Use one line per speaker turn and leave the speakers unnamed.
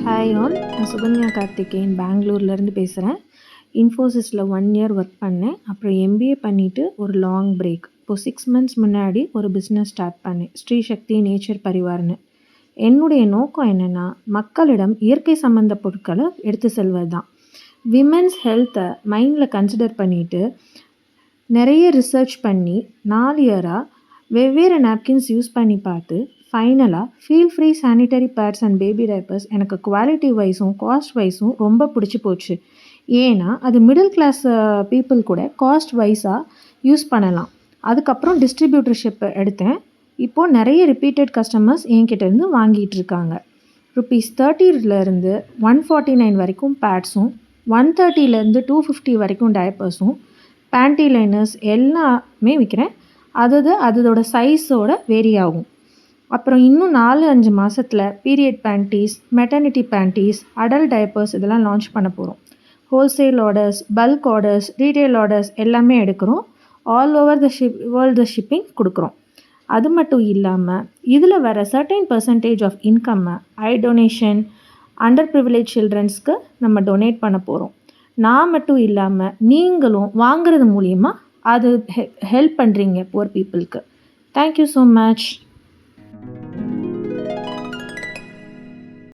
Hi all, நான் சுகன்யா கார்த்திகேயன் பெங்களூர்லேருந்து பேசுகிறேன். இன்ஃபோசிஸில் 1 இயர் ஒர்க் பண்ணேன். அப்புறம் எம்பிஏ பண்ணிவிட்டு ஒரு லாங் பிரேக். இப்போது 6 மந்த்ஸ் முன்னாடி ஒரு பிஸ்னஸ் ஸ்டார்ட் பண்ணேன், ஸ்ரீ சக்தி நேச்சர் பரிவார்னு. என்னுடைய நோக்கம் என்னென்னா, மக்களிடம் இயற்கை சம்மந்த பொருட்களை எடுத்து செல்வது தான். விமென்ஸ் ஹெல்த்தை மைண்டில் கன்சிடர் பண்ணிவிட்டு நிறைய ரிசர்ச் பண்ணி 4 இயராக வெவ்வேறு நாப்கின்ஸ் யூஸ் பண்ணி பார்த்து ஃபைனலாக feel free sanitary bats and baby diapers எனக்கு குவாலிட்டி வைஸும் காஸ்ட் வைஸும் ரொம்ப பிடிச்சி போச்சு. ஏன்னா அது மிடில் கிளாஸ் பீப்புள் கூட காஸ்ட் வைஸாக யூஸ் பண்ணலாம். அதுக்கப்புறம் டிஸ்ட்ரிபியூட்டர்ஷிப் எடுத்தேன். இப்போது நிறைய ரிப்பீட்டட் கஸ்டமர்ஸ் என்கிட்டேருந்து வாங்கிட்டு இருக்காங்க. ₹30 149 வரைக்கும் பேட்ஸும், 130 250 வரைக்கும் டைப்பர்ஸும், பேண்டி லைனர்ஸ் எல்லாமே விற்கிறேன். அதோட சைஸோட வேரி ஆகும். அப்புறம் இன்னும் 4-5 மாதத்தில் period panties, maternity panties, adult diapers இதெல்லாம் லான்ச் பண்ண போகிறோம். Wholesale orders, bulk orders, retail orders எல்லாமே எடுக்கிறோம். ஆல் ஓவர் வேர்ல்டு ஷிப்பிங் கொடுக்குறோம். அது மட்டும் இல்லாமல் இதில் வர சர்டைன் பர்சன்டேஜ் ஆஃப் இன்கம்மை டொனேஷன், அண்டர் ப்ரிவிலேஜ் சில்ட்ரன்ஸ்க்கு நம்ம டொனேட் பண்ண போகிறோம். நான் மட்டும் இல்லாமல் நீங்களும் வாங்குறது மூலிமா அது ஹெல்ப் பண்ணுறீங்க புவர் பீப்புளுக்கு. Thank you so much.